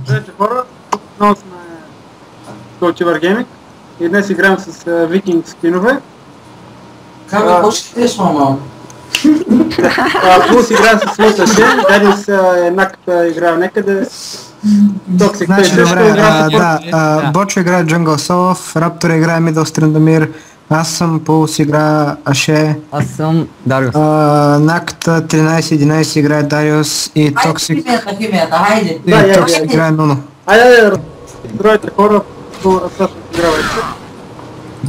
Здравейте хора, отново сме Cultivar Gaming и днес играем с викинг скинове. Какво ще хитеш, мама? Плюс играем с Луташен, Дариус еднак играе некъде. Токсик той също играе с Бочо играе Джунгъл Солов, Раптор играе Мидъл Стрендамир, аз съм Пулс играе Аше. Аз съм Дариус. Накта 13-11 играе Дариус и Токсик Хайде, играе Нуно. Айде, здравейте хора, също игравайте.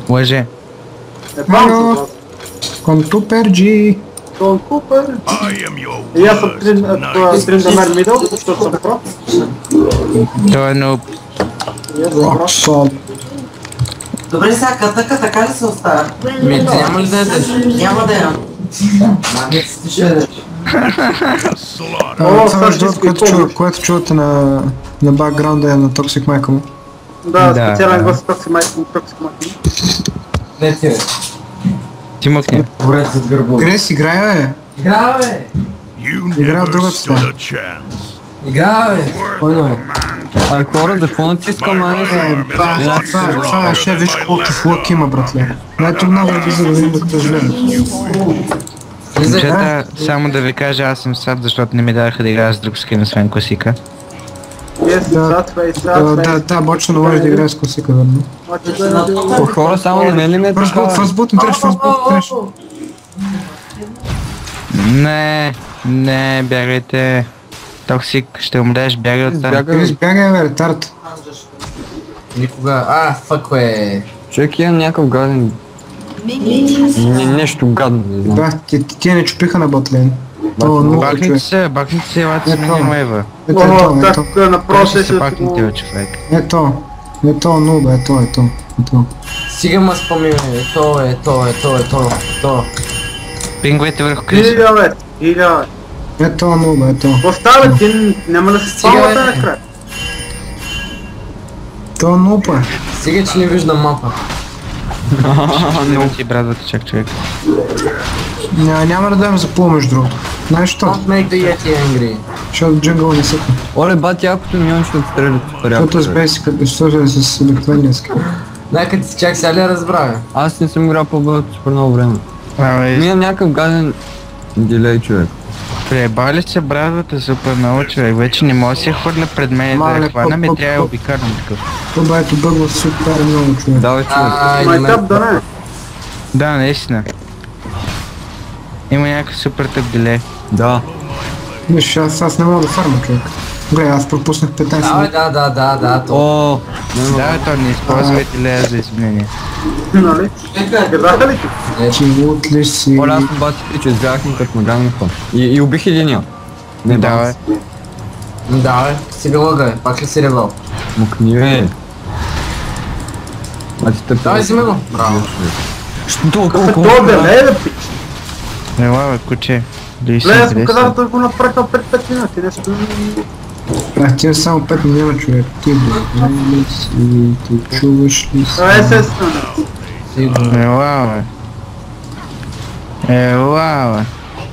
Лъже. Контупер-джи. Тон Купер. И аз съм Триндамер Мидъл, защото съм про. Той е нуб. Роксол. добре сега, така ли се оставя? Ти няма ли да ядеш? Няма да ям. Ще ядеш. Това е което чувате на бакграунда е на Токсик майка му. Да, специален глас Токсик майка му. Не ти бе. Ти мъкни. Горец с гърбо. Грес играе, бе. Игра, бе! Игра в другата страна. Игра, бе! Който е? А хора, да какво натискам, а не знам. Това е ще виж колко флък има, братле. Ето много е за да видим докато живеем. Момчета, само да ви кажа, аз съм сад, защото не ми даха да играя с друг скин, освен класика. Да, Бочо не може да играе с класика, верно. Хора, само на мен ли ме Фърстбут не трябваш. Не, бягайте. Токсик, ще умреш, бягай от там. Бягай, бе, ретард. Никога. Фък, бе. Човек имам някакъв гаден... Нещо гадно, не знам. Да, тия не чупиха на ботлейн. Бахните се, елате с мен лайва. Так напроси се бахните бе, човек. Ето, нуба, ето. Сега ма спомни, ето. Пингвайте върху Крис. Иля, Ето, нуба, ето. Остава ти, няма да се спалвате накрая. То нупа. Сега, че не виждам мапа. Не ти брадвате, чак човек. Няма да дадем за пул между другото. Знаеш що? Don't make the Yeti angry. Защото джунгъл не съка. Оле, бати, якото ми ще отстрелят супер яко. Защото с бейсика, защото е с обикновения скил. Нека ти чак сега ли я разбравя? Аз не съм играл по-бъдът супер много време. Имам някакъв гаден дилей, човек. Пребали се брадвата супер много, човек. Вече не мога да се хвърля пред мен да я хвана, ми трябва да обикарам такъв. Това ето бъгва супер много, човек. Да, бе, човек. Майтап да не. Да, наистина. Има някакъв супер тъп дилей. Да. Виж, аз не мога да фарма, човек. Добре, аз пропуснах 15 минути. Да, О, да, то не използвай дилея за изменение. Нали? Казаха ли ти? Ти лут ли си? Оля, аз съм бати пичо, избягах ми като награм на фон. И убих единия. Не, да, бе. Да, бе. Сега лъга, пак ли си ревал? Мукни, бе. Давай си ме го. Браво. Толкова бе, пич. Ела, бе, куче. Ле, аз му казах да го направих на 5 минути, нещо. Ти е само 5 милиона, човек. Ти ли си, ти чуваш ли си? Естествено. Ела, бе.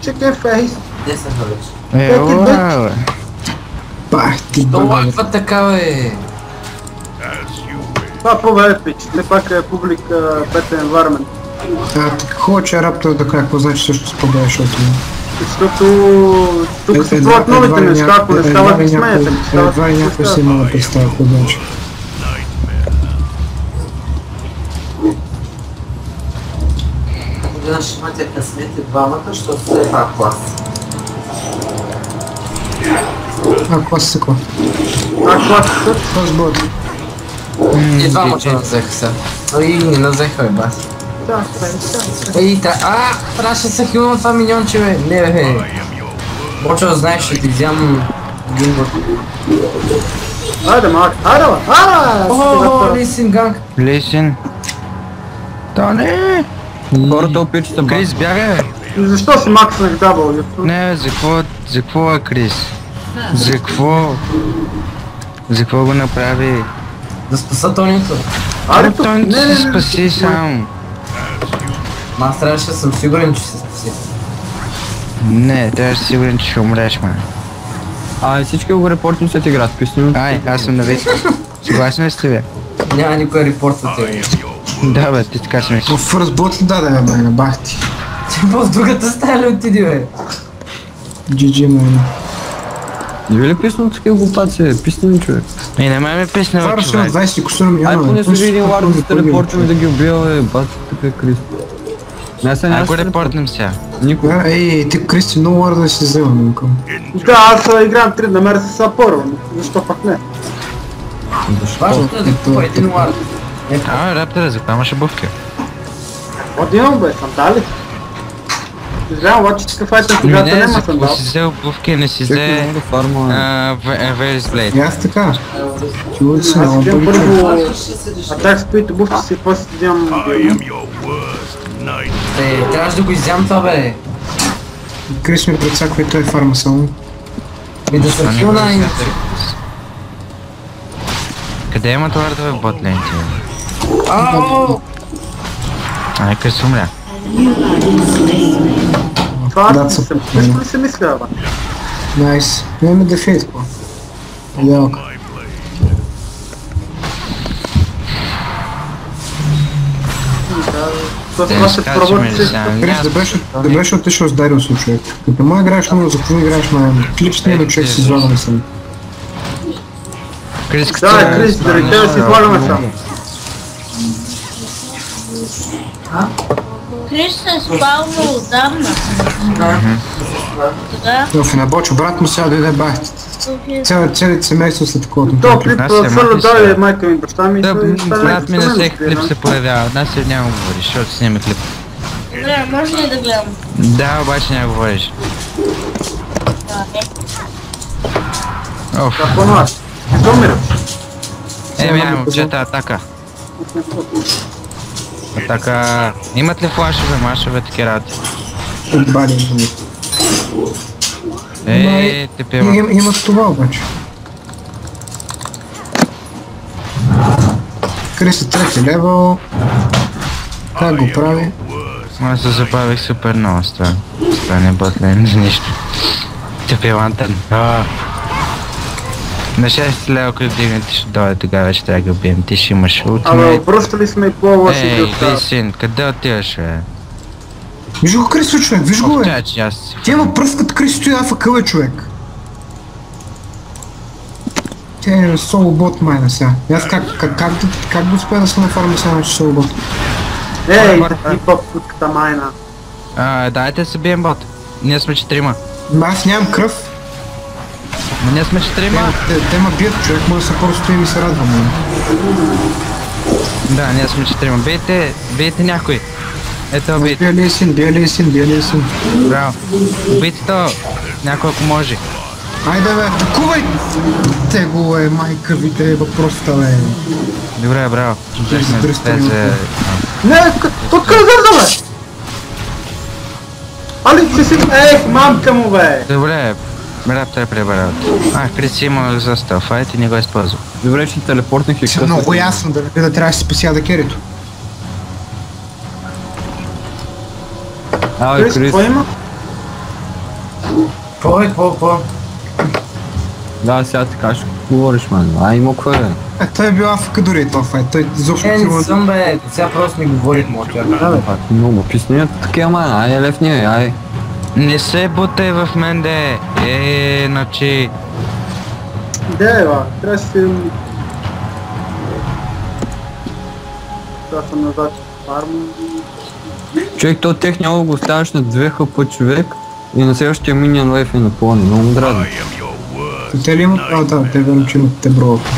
Chicken face. Не се хвалиш. Ела, бе. Пах ти То бъга. лаква така, бе. Това по-бе, пич. Не пак е публик better environment. Хубаво, че Раптор да какво значи също спогава, защото... Защото тук се пробват новите неща, ако не стават и сменяте. Едва и някой си има да представя какво значи. Гледаш, имате късмет и двамата, защото се е клас. Клас са какво? Класът? Клас бъд. И двамата назеха се. И не назеха, бе, бас. Ей, трябваше да се хилна това миньонче, бе. Не, бе. Бочо да знаеш, ще ти вземам гимбър. Айде, малък. Айде, бе. Лисин ганг. Лисин. Тони! Хората опичат да Крис, бягай, бе. Защо си макснах дабъл? Не, за какво е Крис? За какво го направи? Да спаса Тонито. Айде тук. Той не се спаси сам. Аз трябваше да съм сигурен, че се спаси. Не, трябваше сигурен, че ще умреш, ма. Всички го репортим след играта, писни. Ай, аз съм навек. Съгласен ли сте, бе? Няма никой репорт от тебе. Да, бе, ти така си мислиш. В фърстбот ли даде, бе, на бахти? Ти в другата стая ли отиди, бе? GG, мен. Не ви ли писна такива глупаци? Писни ми, човек. И не ме писна, Това бе, ръчно на човек. 20 кусора милиона, Ай, бе. поне служи един лард да те Първи репортваме да ги убива, бе. Бат, така е Кристо. Не, сега Ай, няма го да се репортнем сега. Никой. Да, ей, ти Кристи много ларда да си взема, милко. Да, аз играм 3 намера с Сапоро, защо пак не? Важното е да купа един лард. А, раптера, за това имаше бувки. От имам бе, сандали. Извинявам, обаче такъв файтър в играта Не, няма за какво сандал. си взел бувки, не си Чекай, взе много да фарма. Велис И Блейд. аз така. Чува си Аз много идем бъде. първо атак с които буфти си, после вземам Трябваше да го изям това, бе. Крис ми прецаква и той фарма само. Да съм силна и... Къде имат лардове в ботлейните? Ау! Ай, къс умря. това. Да, Аз супер. също ли се мисля, бе? Найс. Имаме дефейт, по. Идеалка. Това ще проработи се. Крис, да беше отишъл с Дариус, човек. Като му играеш много, за какво играеш на клипсния, но човек си излагаме сами. Крис, Да, Крис, заради тебе си излагаме само. Крис се спалва отдавна. Тогава В набочо, брат му сега дойде бахти. Целите семейство след такова. То клип Аз се фърля махи даде сега. майка ми, баща ми. Да, и стана брат ми на инструмент, всеки клип нали? се появява. От нас се няма говориш, защото снима клип. добре, може ли да гледам? Да, обаче няма говориш. Оф, Какво на вас? Защо умираш? ай, момчета, атака. Атака. Имат ли флашове, машове, таки работи? Отбали. Те пива. Имат това обаче. Крис е трети левел. Как го прави? Аз се забавих супер много с това. С това не ботлен за нищо. Тъпи лантърн. На 6 лева, ако вдигнете, ще дойде тогава, вече трябва да ги убием. Ти ще имаш Абе, ултимейт. връщали сме и по-лоши Ей, гръста. Лисин, къде отиваш, бе? Виж го Крис, човек, виж го, бе. Чачи, аз си... Ти има пръст като Крис, стои АФК, бе, човек. Тя е соло бот майна сега. И аз как да успея да се нафарма сега на соло бот? Ей, типа путката майна. Дайте се бием бот. Ние сме 4-ма. Аз нямам кръв. Но ние сме 4-ма. Те ма бият, човек, може да се просто стоим и се радвам. Да, ние сме 4-ма. Бейте някой. Ето, бейте. Бия ли син. Браво. Убийте то. Някой ако може. Айде, бе, атакувай! Те го е, майка ви, те е въпросата, бе. Добре, браво. Взехме Дръстай те за... Не, откъде зърза, бе? Али, че си... Ех, мамка му, бе! Добре, Раптор е пребарал. Крис има за стелфайт и не го използва. Добре, ще телепортнах и Са много ясно, да трябва да си спася да керито. Крис, какво има? Какво? Да, сега така ще говориш, ман. Има кое, бе. Той е бил АФК дори това файт, той изобщо Не съм, бе, сега просто не говорих мълча. Много писни такива, ман. Ай, лев ни, ай. Не се бутай в мен, де. Значи... Де, ба, трябва да си... Това съм назад фарма. Човек, то тех няма го оставаш на 2 хп човек и на следващия минион лайф е напълни. Много му дразни. Те ли имат? Да, те верно, че имат те бровата.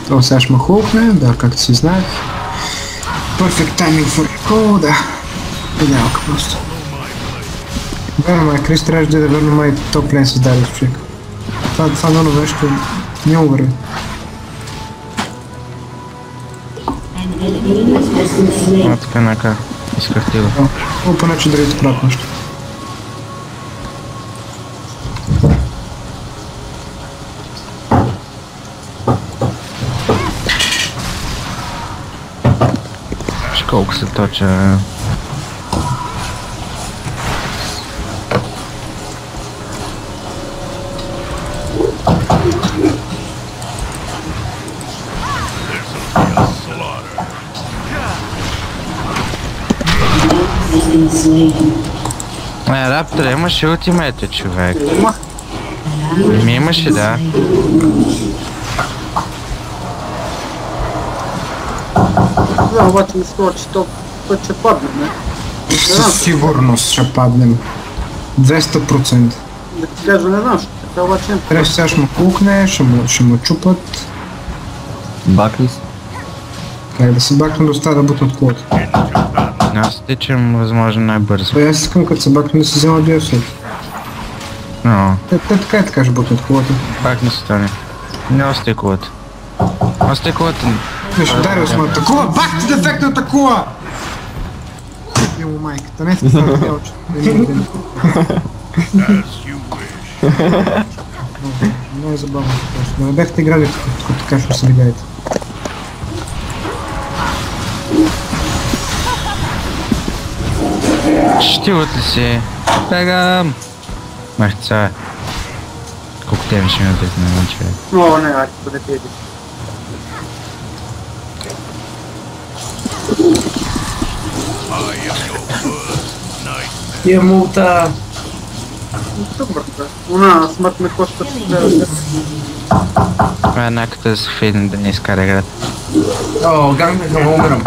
Това сега ще ме хулкне, да, както си знаех. Perfect timing for recall, да. Идеалка просто. Верно, май, Крис трябваше да верно май топ лейн с Дариус, човек. Това много нещо не уверен. Така нака. Исках ти го. Поне, че другите правят нещо. Колко се точа. Раптор, имаш ултимейта, човек. Има. Ми имаше, да. Да, обаче ми струва, че то път ще падне, не? Със сигурност ще паднем. 200%. Да ти кажа, не знам, така обаче... Трябва сега ще му кукне, ще му чупат. Бакни се. Как да се бакна да остава да бутнат колата. Аз тичам възможно най-бързо. Бе, аз искам като се бакна да се взема диосет. Но, Те така и така ще бутнат колата. пак не стане. Не остай колата. Остай колата. Виж, ударил сме атакува! Бах ти дефектно атакува! Йо, майката, не сте това делче. Много е забавно просто. Да не бяхте играли като така ще се видяете. Щилът ли си? Бегам! Махца. Колко те ще ме дете на човек. О, не, айде, да ти еди. Тия мулта. Добре, да. Она смърт ме коста. Това е една като с фейден да не изкара играта. О, гангаха, умирам.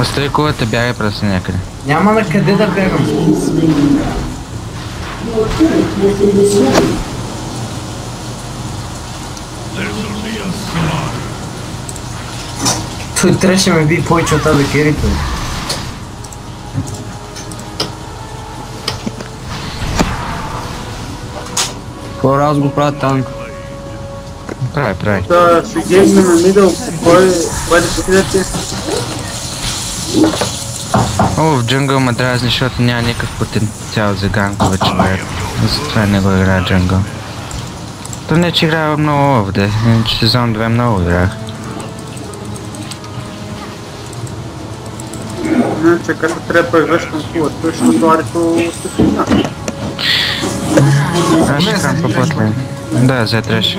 Остави колата, бягай просто някъде. Няма на къде да бегам. Той трябваше ме би повече от тази керите. Какво раз го правят танк? Прави. Да се геймне на мидъл, кой да покидате? О, в джунгъл ме дразни, защото няма никакъв потенциал за гангове човек. Затова не го играя джунгъл. То не че играя много овде, иначе сезон 2 много играх. Иначе като трябва да играш към кулата, защото Арито се фигна. Аз ще крам по-потлен. Да, затреш.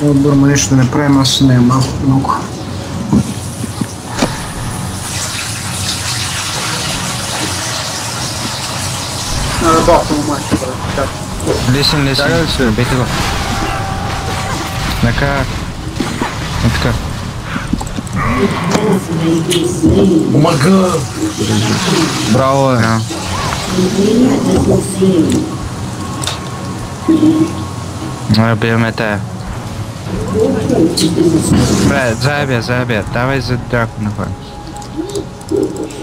Отбор, ма нещо да не правим, аз не е малко много. На работа му майка, брат. Лисен, бейте го. Така. Така. Мага! Браво е. Биваме тая. Бре, заебя. Давай за драко на хора.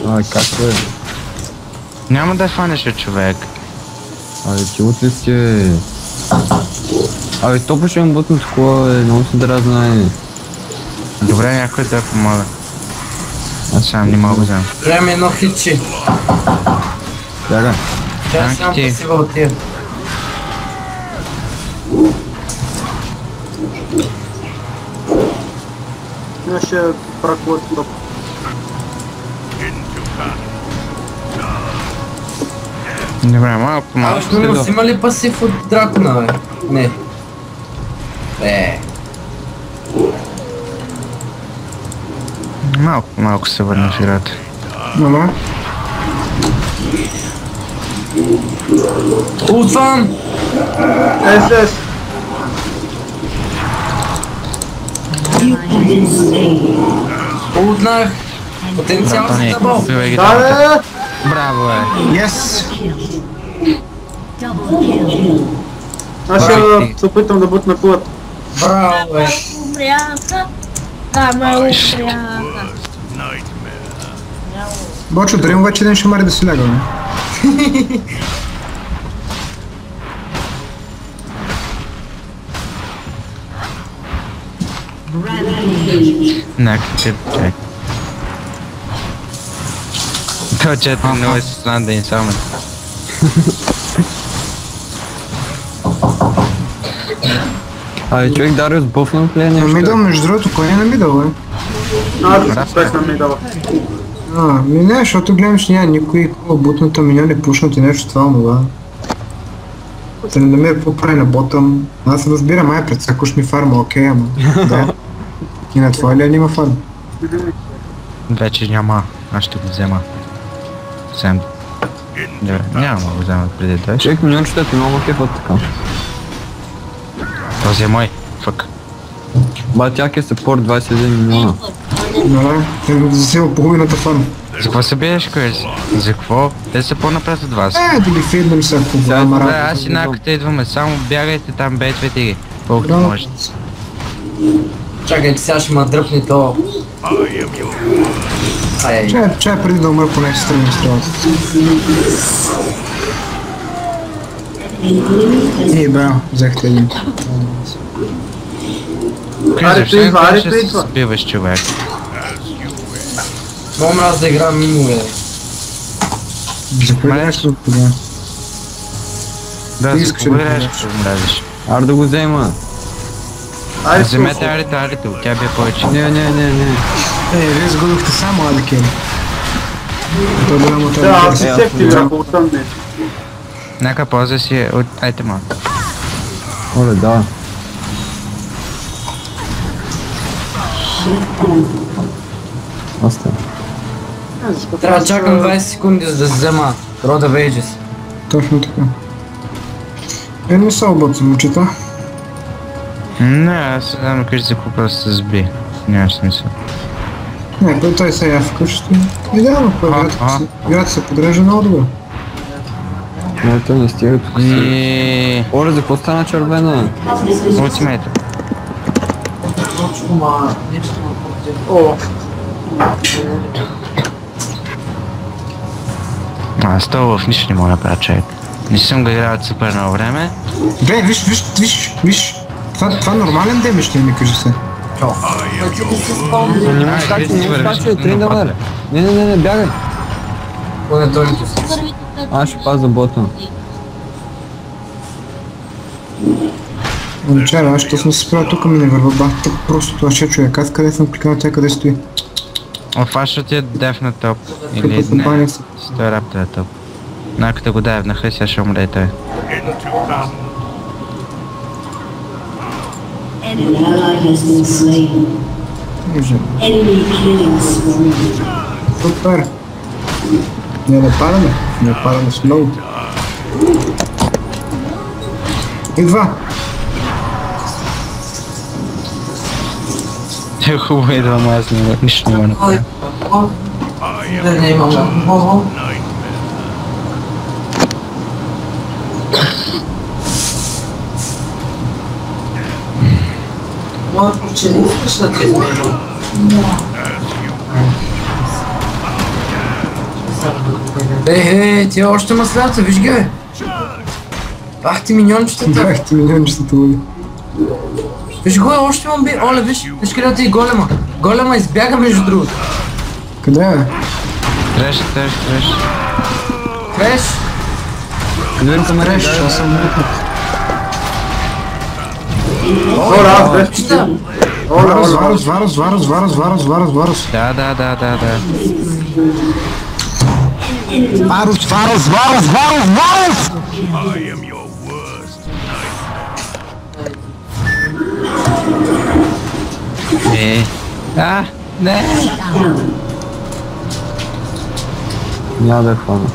Ай, както е? Няма да фанеш човек. Абе, ти утре сте... Абе, топо ще им бутнат кола, много се дразна. Добре, някой да помага. Аз сам не мога да взема. Време едно хитче. Бяга. Тя сам пасива от тия. Ще пракуват топ. Добре, малко по-малко. Абе, си има ли пасив от дракона, бе? Не. Малко по-малко се върна в играта. Ама? Отвън! СС! Ултнах! Потенциал си забал! Бивай ги Да, дамата. бе! Браво е. Yes! Аз ще се опитам да бутна кулата. Браво, бе! Умряха. Да, ме умряха. Бочо, дори му вече един шамари да си лягал, не? Някакъв чек. То чет е много странно да им само. Абе, човек Дариус бъфнат ли е На нещо? мидъл, между другото, кой е на мидъл, бе? Аз да се спех на мидъла. Не, защото гледам, че няма никой бутната миньон е пушнат и нещо това, онова. се не намери какво прави на ботъм. Аз разбирам, ай пред всяко ще ми фарма, окей, ама да. И на твоя ли има фарм? Вече няма, аз ще го взема. Сем. Добре, няма да го взема преди да дойш. Човек миньончетата много кефът така. Този е мой, фък. Ба, тя е съпорт 21 милиона. Добре, те ми засила половината фарм. За какво се биеш, Крис? За какво? Те са по-напред от вас. Да ги фиднем сега по голяма Добре, работа. аз и наката идваме, само бягайте там, бейтвайте ги. Колкото можете. Чакайте, сега ще ма дръпне то. Ай, Чай преди да умра, поне ще стръгнем стрелата. Браво, взехте един. Крис, защо ще се сбиваш, човек? много мраз да играм минове. За кое нещо тогава? Да, Ти за искаш какво ли да играеш, като мразиш? Ар да го взема. Вземете арито, тя бие повече. Не. Вие сгодохте само Адикели. Това голямо Да, аз си сефти бях от там нещо. Нека ползва си от айтема. Оле, да. Остава. Трябва да чакам 20 секунди за да взема Рода Вейджес. Точно така. Не са обаче момчета. Не, аз не знам къде за какво просто се сби. Няма смисъл. Не, той се я вкъщи. Идеално, играта се подрежда много добре. Не, той не стига тук. Оле, за какво стана червена? Ултимейта. О, Аз това в нищо не мога да правя, човек. Не съм го играл от супер много време. Бе, виж. Това нормален демидж ли ми кажи се? Не можеш как че е 3 долара. Не, бягай. Поне той нито си. Аз ще пазя бота. Момчара, аз ще съм се спрял тук ми не върва бахта, просто това ще човек. Аз къде съм кликнал, тя къде стои? Офашо ти е деф на топ. Или Като не, компания си. стой раптора топ. Наката го дайвнаха и сега ще умре и той. An ally has been slain. Виждам. Enemy killing spree. Супер. Не падаме с много. Идва. Хубаво идвам, аз нищо не мога да направя. Не имам много. Моят прочели, искаш да те измежа? Ти още маслята, виж ги бе! Ах ти миньончетата! Бах ти милиончетата луди. Виж го, още имам би... Оле, виж където и голема! Голема избяга между другото! Къде е? Треш. Креш! Треш, аз съм мутнат. Ора, аз без чита. Варус. Да. Варус! Не! Няма да е хвана.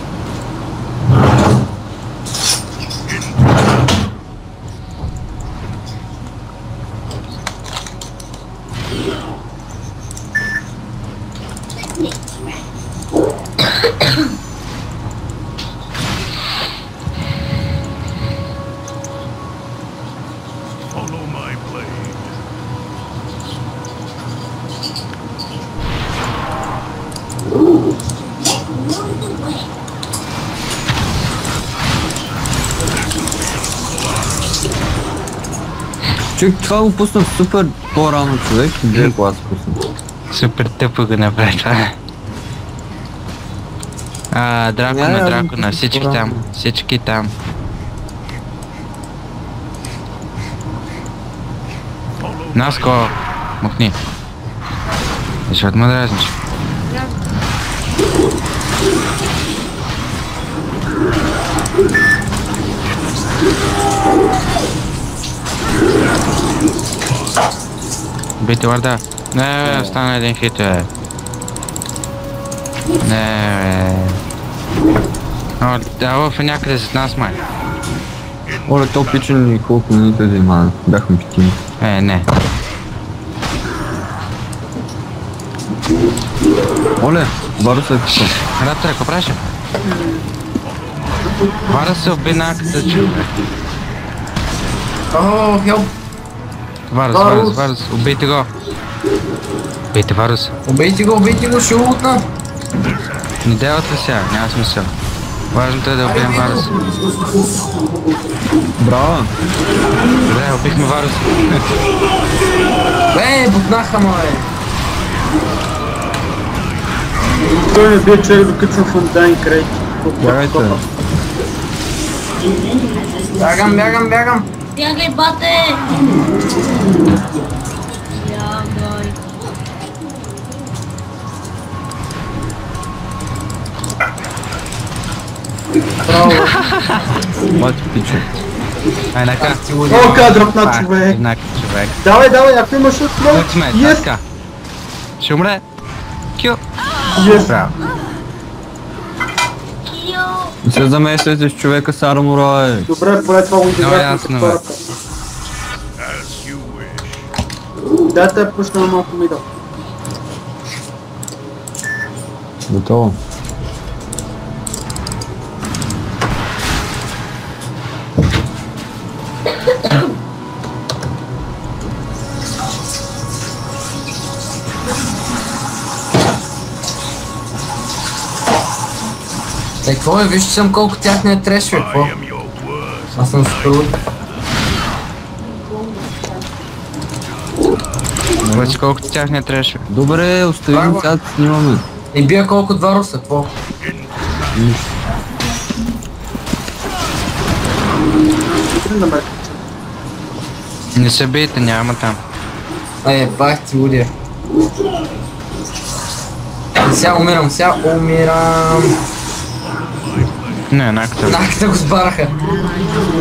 Човек, това го пуснах супер по-рано, човек, и две класа пуснах. Супер тъпо го направи това. Дракона, всички там. Наско, махни. Защото ме дразниш. Убийте варда. Не, остана един хит, Не, Лъв е някъде зад нас, май. Оле, то пичен и колко минути да има. Бяхме петими. Не. Оле, Варус е писан. Раптор, какво правиш? Варус се уби накъде, човек. О, хелп! Варус, убийте го. Убийте Варус. Убейте го, ще лутна! Не делат ли сега? Няма смисъл. Важното е да убием Варус. Браво! Добре, убихме Варус. Бутнаха ме, бе! Той ме бие човек, докато съм в онлайн край. Бягайте. Бягам! Бягай, бате! Бягай. Мати пичо. Ай, нака. О, кадрът на човек! Еднак човек. Давай, ако имаш отмъл! Ултимейт, така. Ще умре. Кю. Браво. Кио! Не се замесвайте с човека с армора, Добре, поне това го изиграхме ясно, като хората. Дайте я пусна на малко мидъл. Готово. Какво е? Виж, че съм колко тях не е треш, бе, какво? Аз съм скрут. Вече колкото тях не трябваше. Добре, оставим сега да снимаме. И бия колко два руса, какво? Не се бийте, няма там. Бах ти лудия. Сега умирам. Не, наката. Наката го сбараха.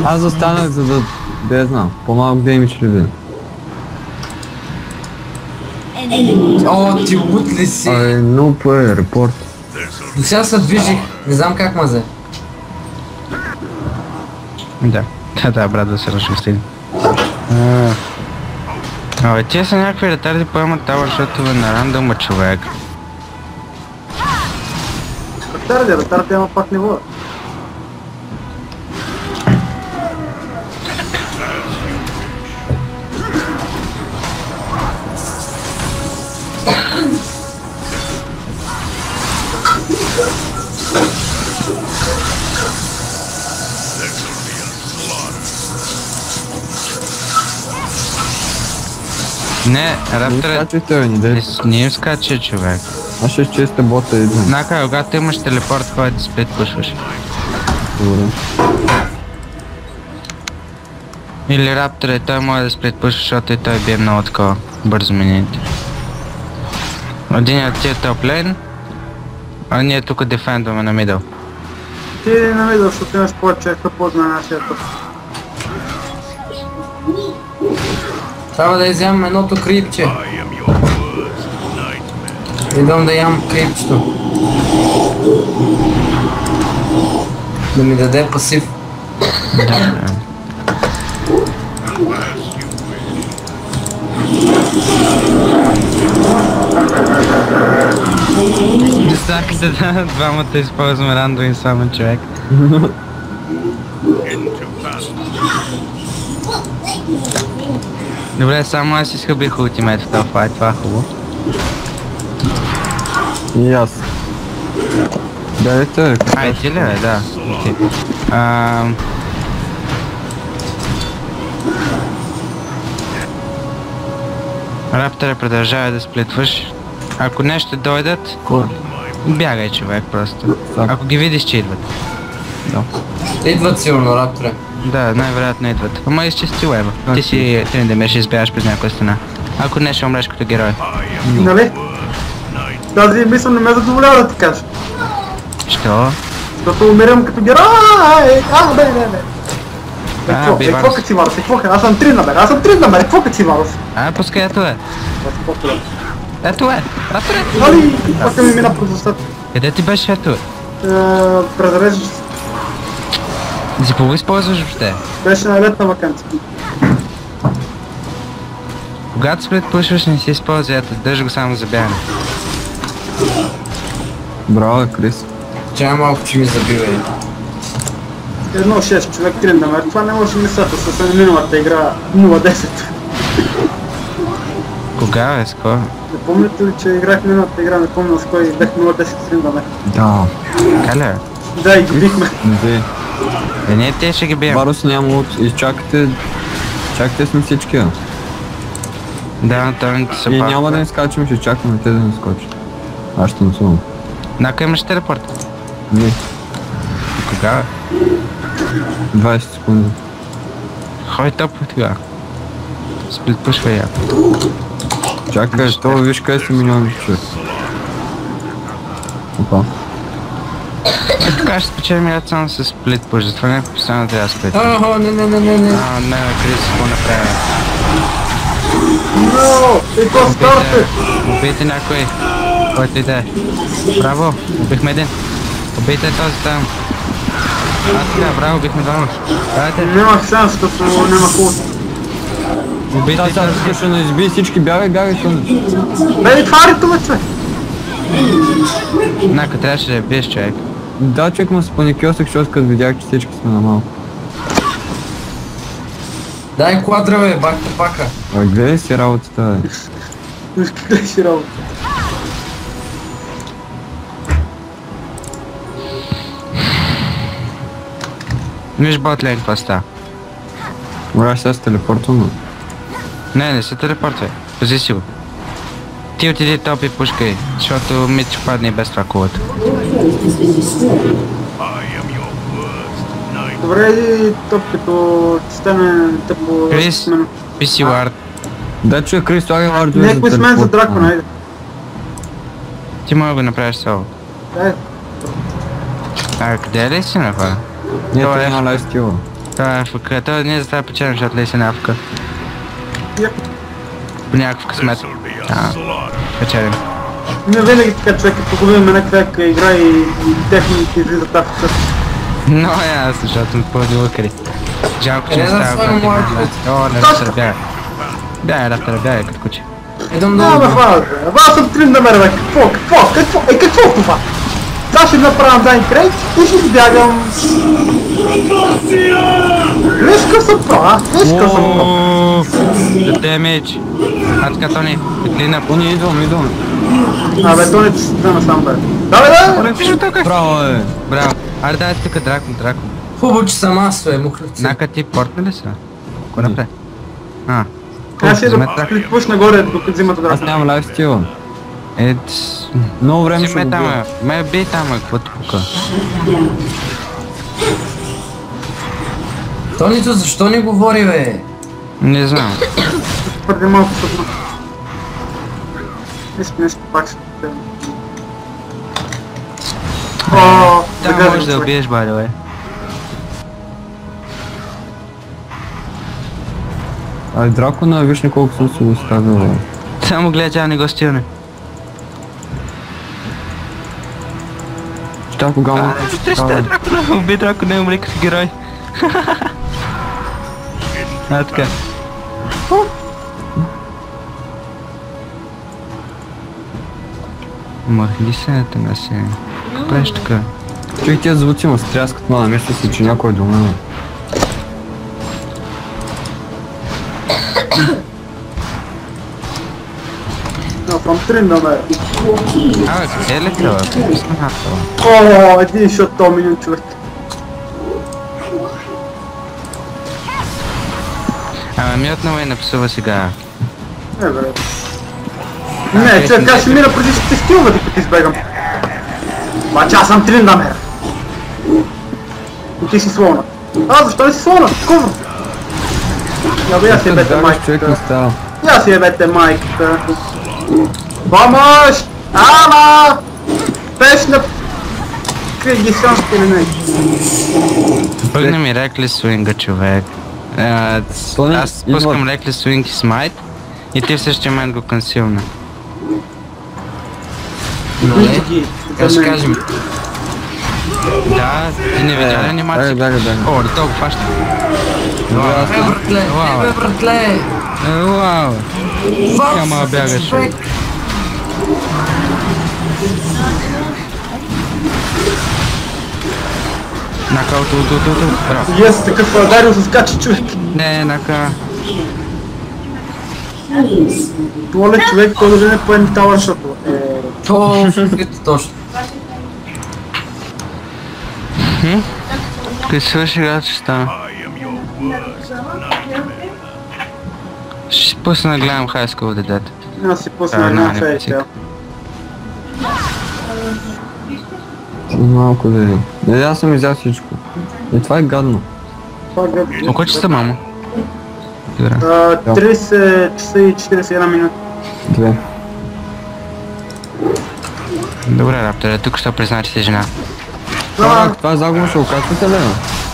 Аз застанах, за да я знам. По-малък демидж ли бе? О, ти лут ли си? Нуп е, репорт. До сега се движих, не знам как мазе. Да, брат, да се разшустим. Абе, тия са някакви ретарди поемат тавър шотове на рандома, човек. Ретарди има пак ниво. Не, Раптор Скачайте, не им скача, човек. Аз ще честа бота един. Знака, когато имаш телепорт, кой да сплит пушваш. Добре. Или Раптор, той може да сплит пушва, защото и той бие много такова бързо мините. Един от тия топ лейн, а ние тук дефендваме на мидъл. Ти на мидъл, защото имаш повече по-на нашия топ. Трябва да изям едното крипче. Идвам да ям крипчето. Да ми даде пасив. Представете да двамата използваме рандом само човек. Добре, само аз изхъбих ултимейт в този файт, това е хубаво. И аз. Дайте. Ай, ти ли бе? Да. Окей. Рапторе, продължава да сплитваш. Ако не ще дойдат, бягай човек просто. Ако ги видиш, че идват. Идват сигурно, Рапторе. Да, най-вероятно идват. Ама изчисти уеба. Ти си тренер, ще избягаш през някоя стена. Ако не, ще умреш като герой. Нали? Тази мисъл не ме задоволява да ти кажа. Що? Защото умирам като герой! Бе. Какво Кацимаров? Аз съм 3 номер, какво Кацимаров? Пускай ето е. Ето е, ето е. Нали, пък ми мина през устата. Къде ти беше ето? Презреждаш. За какво използваш въобще? Беше на летна ваканция. Когато сплит пушваш не си използва ето, държа го само за бягане. Браво, Крис. Чай малко, че ми забивай. 1-6 човек 3 номер, това не може мислята с миналата игра 0-10. Кога бе, с кой? Не помните ли, че играх миналата игра, не помня с кой бях 0-10 с 3 номер? Да. Каля? Да, и ги бихме. Не, те ще ги бием. Варус няма лут, изчакайте. Чакайте сме всички. Да, търните са И пак. няма да ни скачим, ще чакаме те да ни скочат. Аз ще насувам. Нака имаш телепорт? Не, Кога? 20 секунди. Хой топо тогава. Сплит пушва я. Чакай, то виж къде са милиони човек. Опа. Така ще спечелим яд само с сплит пуш, затова не постоянно трябва да сплит. Охо, не. Не, Крис, какво направя? Но, и то старте! Убийте някой, който иде. Браво, убихме един. Убийте този там. Така, браво, убихме двама. Дайте, Нямах шанс, като нямах ult. убийте Сега този. ще не изби всички, бягай, Сони. Бей, тварито ме, човек! Нака, трябваше да я биеш, човек. Да, човек ме спаникьосах, защото като видях, че всички сме на малко. Дай квадра, бе, бакта пака. Гледай си работата, бе. Гледай си работа. Виж ботлейн, какво става? Мора, сега се телепортвам. Не се телепортвай. Пази си го. Ти отиди топ и пушкай, защото ми ще падне и без това кулата. Добре, иди топ, като стане тъпо... Крис, писи вард. Да, че Крис, слагай вардове за Някой с мен за дракона, айде. Ти мога да го направиш соло. Дай. Къде е ли си на хора? Не, Това това е няма лайфстила. Това е ФК. Това ние за това печелим, защото ли си на ФК. По някакъв късмет. Печелим. Не винаги така човек, като го видим някаква игра и техните излизат афика. Но аз, защото ме пълни лъкари. Жалко, че не става свалям готин. лайф. О, не ще се бяга. Бяга, като куче. Идам Да, бе, хвала, бе. Аз съм 3 номер, бе. Какво това? Сега ще направям дан крейт и ще избягам. Виж къв съм про, а? Виж къв съм про. Дай меч. Атка, Тони, петлина. Тони, идвам. Абе, то не ще взема сам, бе. Да. Виж тук. Браво, бе. Браво. Аре, дай тук дракон. Хубаво, че съм аз, бе, мухлевци. Нака ти портна ли са? Какво направи? Аз ще вземе да трак. кликваш нагоре, докато взимате Аз дракона. нямам лайфстила. Е, Много време ще ме го там, бия. ме бей там, какво тука? Тонито, защо не говори, бе? Не знам. Твърде малко съдно. Нещо пак ще те. Там можеш да убиеш, бе. Ай, дракона, виж на колко съм се оставил, бе. Само гледай, тя не го стилне. Ща кога Дракона, уби дракона и умри като герой. Така. Махли се на тъга се. Правиш така. Чуй, тия звуци ма стряскат, мана, мисля си, че някой е до мен. Съм 3 номер. Къде е ли това? Един шот то миньон човек. Ми отново е напсува сега. Не, бе. Не, човек, аз ще мина преди ще те стилва, докато избегам. Бача, аз съм 3 номер. И ти си слона. Защо не си слона? Ковро. Я си ебете майката. Я си ебете майката. Помощ! Ама! Пешна! Какви ги шансове или не? Пъгна ми Reckless Swing, човек. Аз пускам Reckless Swing и Smite и ти в същия момент го консилна. Нали? Как ще кажем? Да, ти не видя ли анимация? О, до това го фаща. Бе, братле! Вау! Няма бягаш. Нака, браво. Ес, такъв Дарио се скача човек. Не, нака. Това ли човек, той дори не поем тавър, защото... Точно. Къде свърши играта ще стана? Ще си пусна да гледам High School of the Dead. Аз си пусна една фейта. Малко да е. Не, аз съм изял всичко. И това е гадно. Но кой часа, мамо? 30 часа и 41 минути. 2. Добре, Рапторе, тук ще призна, че си жена. Това загуба ще окачвате ли?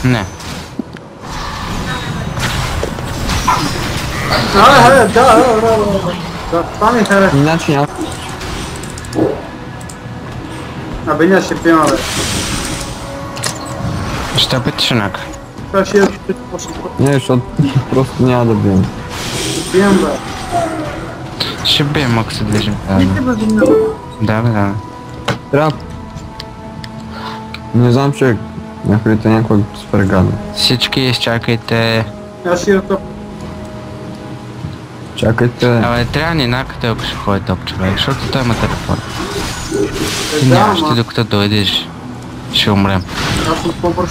Не. Да, това ми хареса. Иначе няма. Абе, ние ще пием, бе. Ще опиташ еднак. Това ще я почне. Не, защото просто няма да бием. Ще пием, бе. Ще бием, ако се движим. Да, бе, да. Трябва. Не знам, че някъде някой супер гадно. Всички изчакайте. Аз ще я топ. Чакайте. Абе, трябва ни накъде, ако ще ходи топ човек, защото той има телефон. Ти Да, нямаш ти ама. докато дойдеш. Ще умрем. Аз съм по-бърз.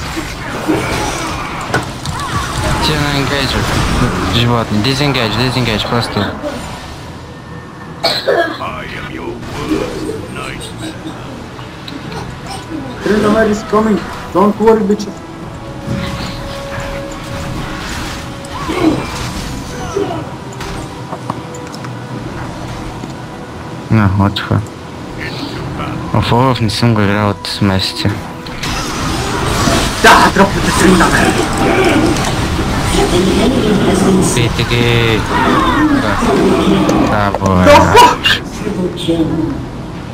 Ти е на енгейджър. Животни. Disengage, просто. Tryndamere is coming. Don't worry, bitches. На, отиха. Офолов не съм го играл от месеца. Да, дропнете Tryndamere. Пийте ги! Да, бой.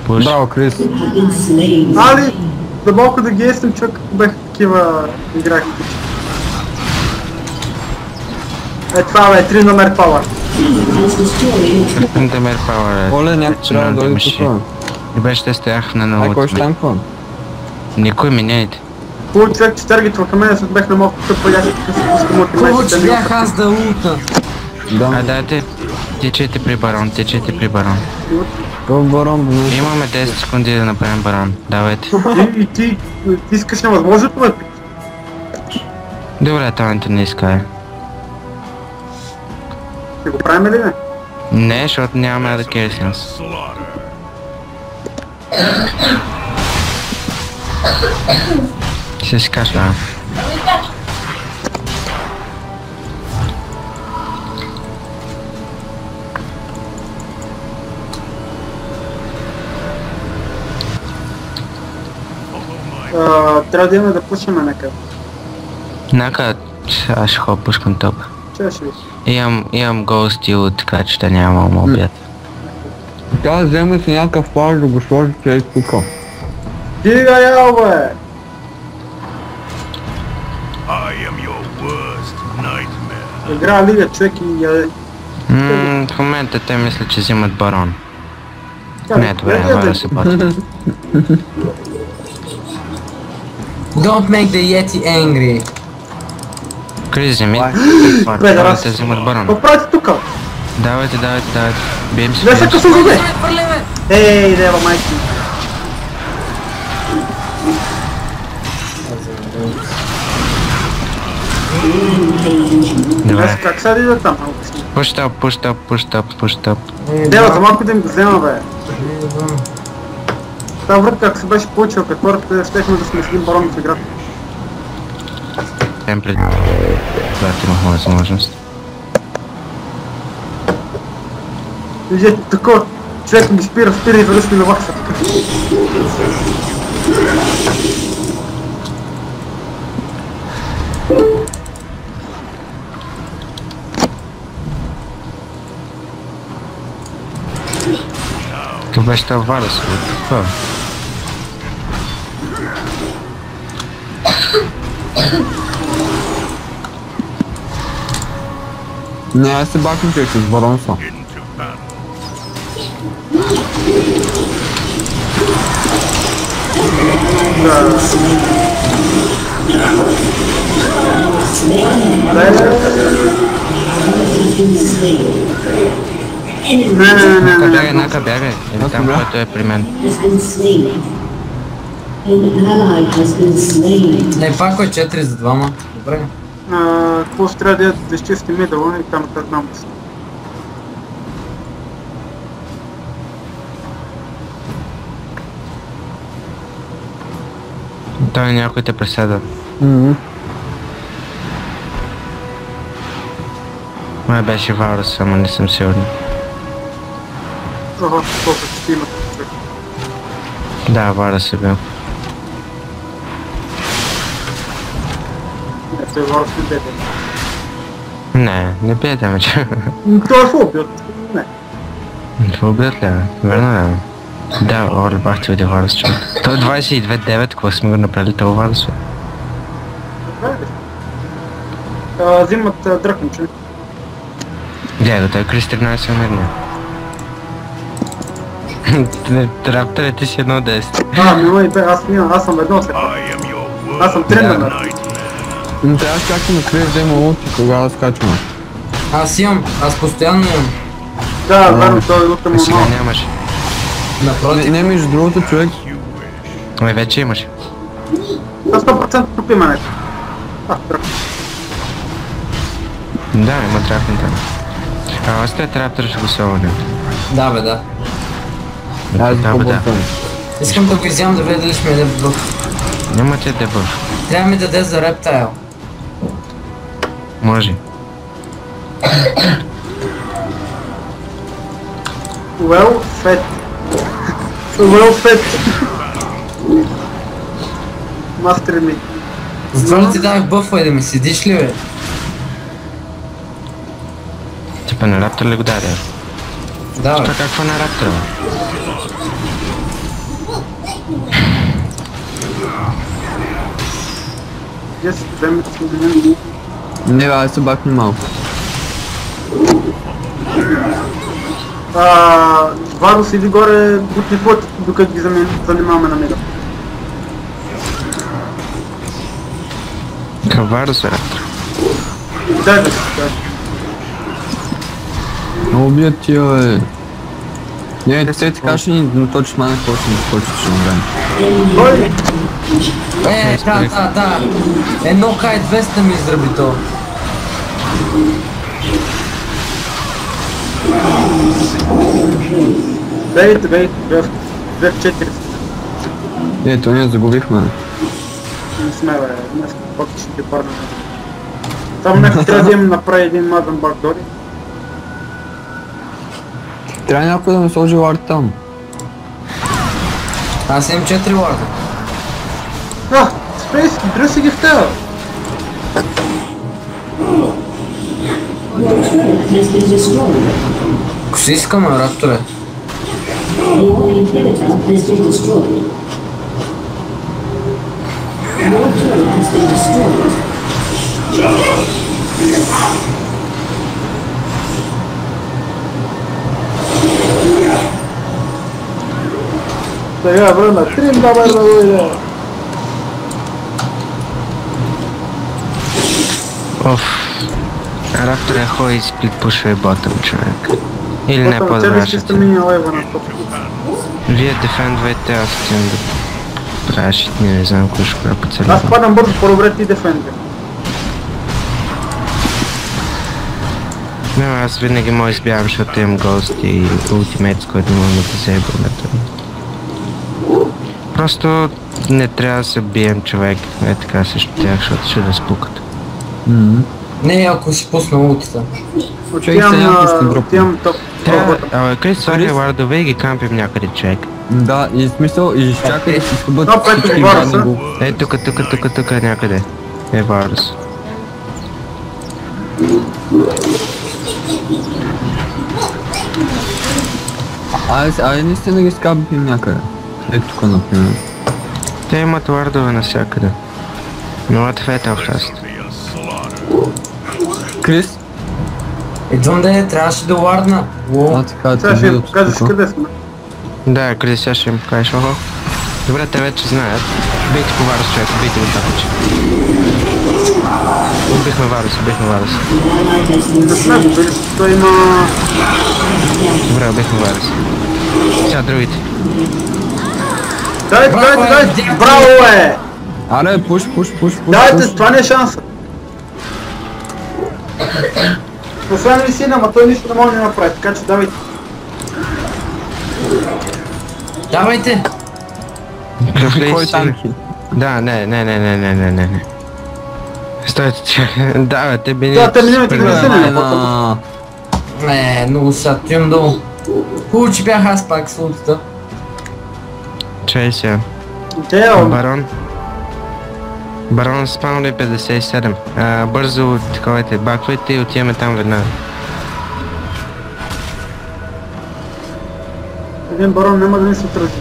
Пуш. Браво, Крис. Али, дълбоко да ги естим, човек, като беха такива играхи. Това бе, Tryndamere Power. Tryndamere Power. Оле, някой трябва да дойде тук. И беше те стоях на Ай, налото. кой ще танква? Никой минейте. Хубаво човек, че търгитва към мен, след бех на малко тъп паляси, така се пускам от Хубаво, че бях аз да лута. А дайте, тичайте при барон. Кой барон, бе? Имаме 10 секунди да направим барон. Давайте. И ти искаш невъзможното, бе? Добре, талента не иска. Ще го правим ли, не? Не, защото нямаме да керсинс. Ще си кашля. Трябва да имаме да пушим някъде. Нака, аз ще ходя пускам топ. Че ще ви? Имам гол стил, така че да нямам обяд. Тя вземе си някакъв плаж да го сложите и тук. Дига ял, бе! Игра лига, човек и яде. В момента те мисля, че взимат барон. Как? Не, добре, няма да се бати. Don't make the Yeti angry. Крис, вземи. Бе, да раз. Те взимат барон. Какво правите тука? Давайте. Бием се. Не се къса заде! Хвърли ме! Ей, дева майки. Добре. Как сега да там? Push top. Дева, за малко да им го взема, бе. Та врат как се беше получил, като хората щехме да сме с един барон в играта. Темплет. Когато имахме възможност. Вижте, такова, човек ми спира и връща на вакса. Това беше това Варус. Какво? Не, аз се бакам човек с Баронса. Нака бягай. Или там, който е при мен. Не, пак е 4 за двама. Добре. Какво ще трябва да изчисти мидъла и там как знам. Той някой те преседа. Май беше Варус, ама не съм сигурен. Ага, колко ще имат. Да, Варус е бил. Не, той Варус не беде. Не бе дамече. Той е фулбиот. Не. Фулбиот ли бе? Верно ли бе? Да, оре бах ти види Варус човек. Той е 22-9, какво сме го направили това Варус бе? Взимат дръкниче. Гледай го, той Крис 13 умирния. Рапторът ти си 1-10. Аз съм едно след. Аз съм 3 номер. Трябва да чакам на Крис да има лут и тогава скачваме. Аз постоянно имам. Да, верно, той лута му Сега малко. нямаш. Напротив. Не, между другото човек. Ой, вече имаш. На 100% купиме нещо. Да, има трапен там. Аз те Раптор ще го солоня. Да бе, да. Аз Да, бе, да. Искам да го изям да видя дали ще ми яде дебъф. Няма ти дебъф. Трябва ми даде за рептайл. Може. Well fed. Well fed. Мастер ми. Затова ли ти давах бъфа и да ми седиш ли бе? Типа на Раптор ли го даде? Да бе. Що какво на Раптора? Yes, времето съм за Не, аз се бакни малко. Варус иди горе, бутни флот, докато ги занимаваме на мида. Каварус е Раптор. Да. Но убият тия бе. Не, те така ще ни наточиш мана, какво ще ни скочиш на време. Да. Едно кай 200 ми израби то. Бейте, 2-4. Ето, ние загубихме. Не сме бе, днес пак ще ги парнем. Само някой трябва да им направи един мазан бакдори. Трябва някой да ме сложи лард там. Аз имам 4 ларда. Спейс, дръж си ги в тея. Ако ще искаме, Рапторе. Сега върна, трим да върна дойде. Раптор е хой и сплитпушва и ботъм човек. Или не по-добре. Вие дефендвайте, аз отивам да правя шитни, не знам кой ще правя по целия. Аз падам бързо, по-добре ти дефенди. Не, аз винаги мога избягам, защото имам гост и ултимейт, с който мога да дизейбълна. Просто не трябва да се бием човек, е така също тях, защото ще да спукат. Не, ако си пусна ултата. Отивам топ. Крис, сори лардове и ги кампим някъде човек. Да, и смисъл, и ще чакай да си скъбат всички Варуса. гадни го. Е, тук някъде. Е Варус. Ай, наистина ги скабим някъде. Ето тук, например. Те имат лардове навсякъде. Нова Фетел Хаст. Крис? Идвам трябваше да вардна. Така, Сега ще им покажеш къде сме. Да, Крис, сега ще им покажеш. Охо. Добре, те вече знаят. Бейте по Варус, човек, бейте го тапочи. Убихме Варус. Не сме го били, той има... Добре, убихме Варус. Сега другите. Дайте, браво е! Аре, пуш. Дайте, това не е шанса. Освен ли си, ама той нищо не може да направи, така че давайте. Давайте! Кой танки? Да, не. Стойте, че... Да, бе, те били... Да, те миналите гласуване. Много са, тим долу. Хубаво, че бях аз пак с лутата. Чай сега. Барон спаунли 57. Бързо таковете баковете и отиваме там веднага. Един барон няма да ни се отрази.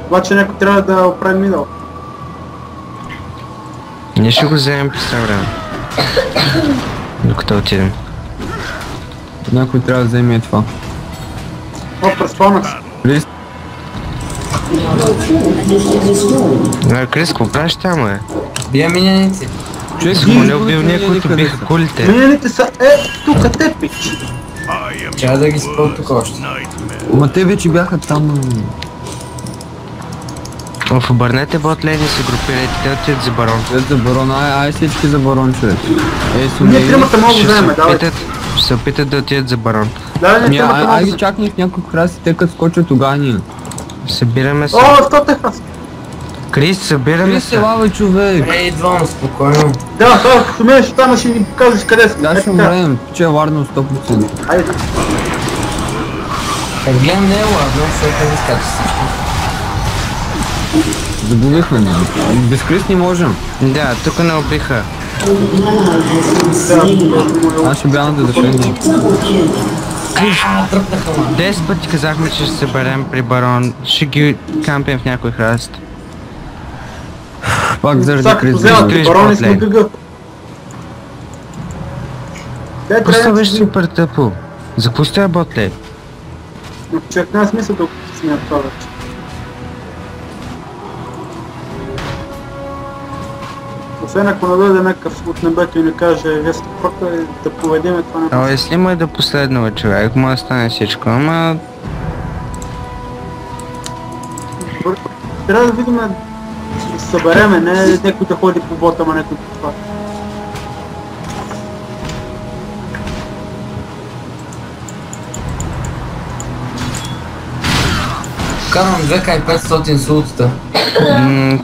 Обаче някой трябва да оправи мидъл. Ние ще го вземем по това време. Докато отидем. Някой трябва да вземе това. Преспълнах се. Крис? Крис, какво правиш там, бе? Бия миняници. Човек, не убил ние, които биха кулите. Миналите са тук, те пич. Трябва да ги спал тук още. Ма те вече бяха там. Обърнете ботлейни и се групирайте, те отидат за барон. За барон, ай всички за барон, човек. Ние тримата мога да вземем, давайте. Ще се опитат да отидат за барон. Ай ги чакни в някой храси, те като скочат тогава ние. Събираме се. О, сто те храси. Крис, събираме се. Лава, човек. Идвам, спокойно. Да, това като минеш там ще ни покажеш къде сме. Да, ще умрем, че е варно 100%. Айде. Как гледам не е ладно, всеки ви скача всичко. Загубихме ни. Без Крис не можем. Да, тук не убиха. Аз ще бягам да дефендим. Тръпнаха ма. 10 пъти казахме, че ще се съберем при барон. Ще ги кампим в някой храст. Пак заради Крис. Барони сме гъгъв. Просто беше супер тъпо. За какво сте ботле? Човек няма смисъл да смеят това вече. Освен ако не дойде някакъв от небето и не каже вие сте прока и да поведеме това не. Ало, если му е до последного човек, може да стане всичко, ама... Трябва да видим да се събереме, не някой да ходи по бота, ама някой по това. Карам 2К500 с ултата.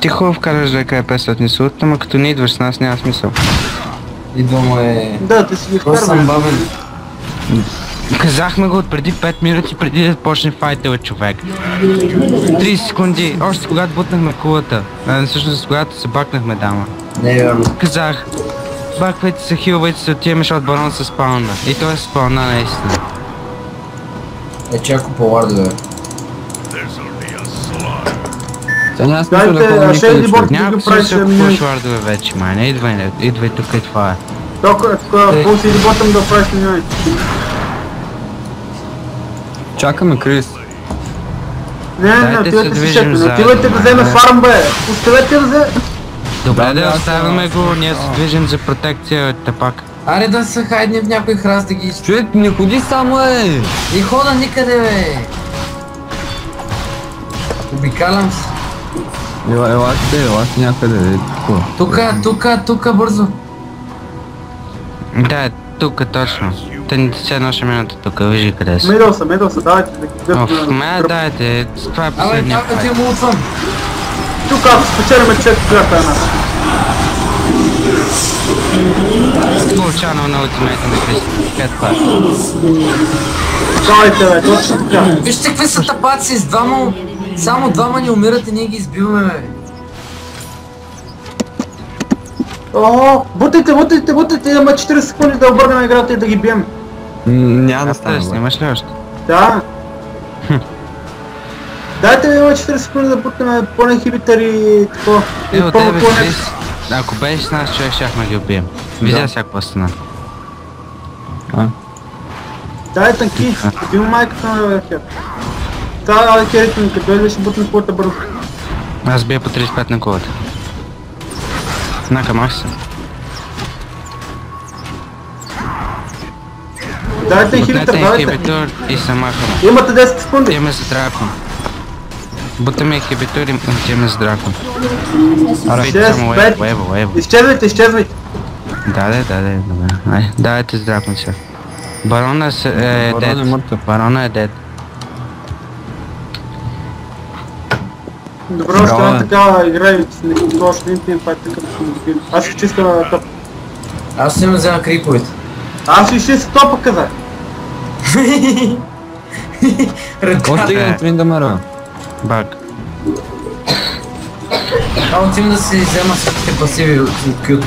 Ти хубаво вкараш 2К500 с ултата, ама като не идваш с нас няма смисъл. Идвам Да, ти си ги Просто съм вкарвай. бавен. Казахме го от преди 5 минути, преди да почне файтела човек. 30 секунди, още когато бутнахме кулата. Всъщност когато се бакнахме дама. Не е вярно. Казах, баквайте се, хилвайте се, отиваме, защото барон се спална. И той се спална наистина. Чако по лардове. Няма смисъл да Дайте, ходим ще никъде, ли човек. борт Няма да правиш смисъл минути. купуваш вардове вече, майне. Идвай тук и това е. Тук пулси или ботъм да правиш минути. Чакаме Крис. Не, Дайте отивайте се си движим шепне, отивайте заедно, да вземе бе. фарм бе. Оставете да вземе. Добре, да аз оставяме го, ние се движим за протекция тапак. Аре да се хайдне в някой храст да ги... Човек, не ходи само И хода никъде бе. Обикалям се. Ела си някъде, Тука бързо. Да, тук точно. Те все едно ще минат тук, вижи къде са. Медал са, давайте да ги Ме дайте, това е Абе, последния чакай файт. ти му утвам. Тук ако спечелиме чет, която е нас. Получано на ултимейта на Крис. Пет. Давайте бе, точно така. Вижте какви са тапаци с двама... Само двама ни умират и ние ги избиваме бе. О, бутайте, имаме 40 секунди да обърнем играта и да ги бием. Няма да Аз стане. снимаш ли още? Да. Дайте ми има 4 секунди да бутнем по-нехибитър и такова. И От тебе, Крис, ако беше с нас човек, щяхме ги убием. Видя всяка стена. Дай танки, убил майката на Алхер. Та Алхерите ми, като дойде ще бутнем колата бързо. Аз бия по 35 на колата. Накамах се. Дайте инхибитър, давайте. Инхибитор и се махаме. Имате 10 секунди. Отиваме за дракон. Бутаме инхибитор и отиваме за дракон. Вейте само ево. Изчезвайте. Да, добре. Давайте с дракон сега. Барона е дед. Барона е дед. Добре, още една такава игра и с някакво още един тимфайт такъв ще го добим. Аз ще чиста топ. Аз ще ме взема криповете. Аз ще чиста топа, казах. Още един трин да мера. Баг. Отивам да си взема всичките пасиви от кют.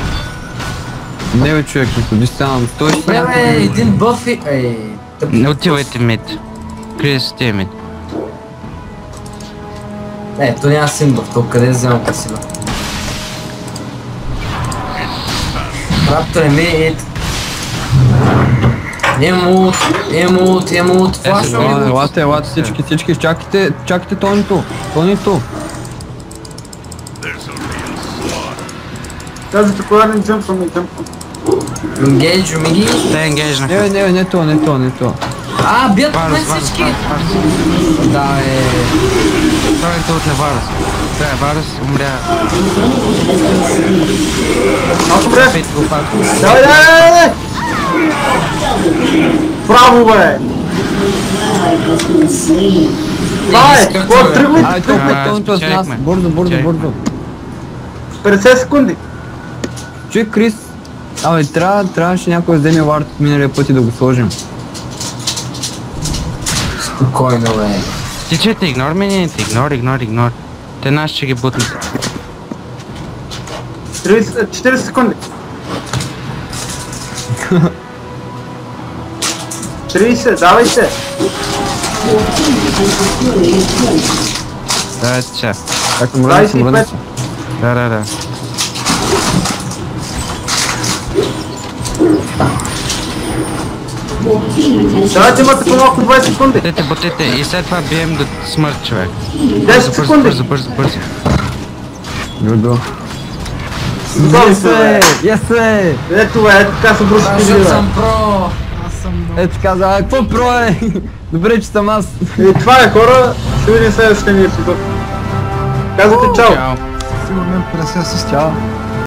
Не бе човек, не ставам 100. Добре бе, един бъф и... Не отивайте мид. Крис, ти е мид. То няма симбъв, то къде взема пасива? Раптор е мид. Емут, флашвам. Елате, всички, чакайте Тонито. Тази популярен джъмпвам. Енгейджо ми ги. Те енгейджна. Не то. Бият ме всички! Да, Тонито от Варус. Варус умря. Добре. Давай! Браво, бе! Давай, какво тръгвайте? Тонито с нас, бързо. 50 секунди. Чуй, Крис, трябваше някой да вземе вард от миналия път и да го сложим. Спокойно, бе. Тичайте, игнор мините, игнор. Те нас ще ги бутнат. 40 секунди. 30, давайте. Давайте сега. Както му върна се. Да. Давайте имате по-малко 20 секунди. Бутете и след това бием до смърт, човек. 10 секунди. Бързо. Добро. Yes! Ето така се брушите Защото живе. съм про. Ето каза, какво про е? Добре, че съм аз. И това е, хора, ще видим следващия ни епизод. Казвате чао! Чао. Сигурно 50 с Чао.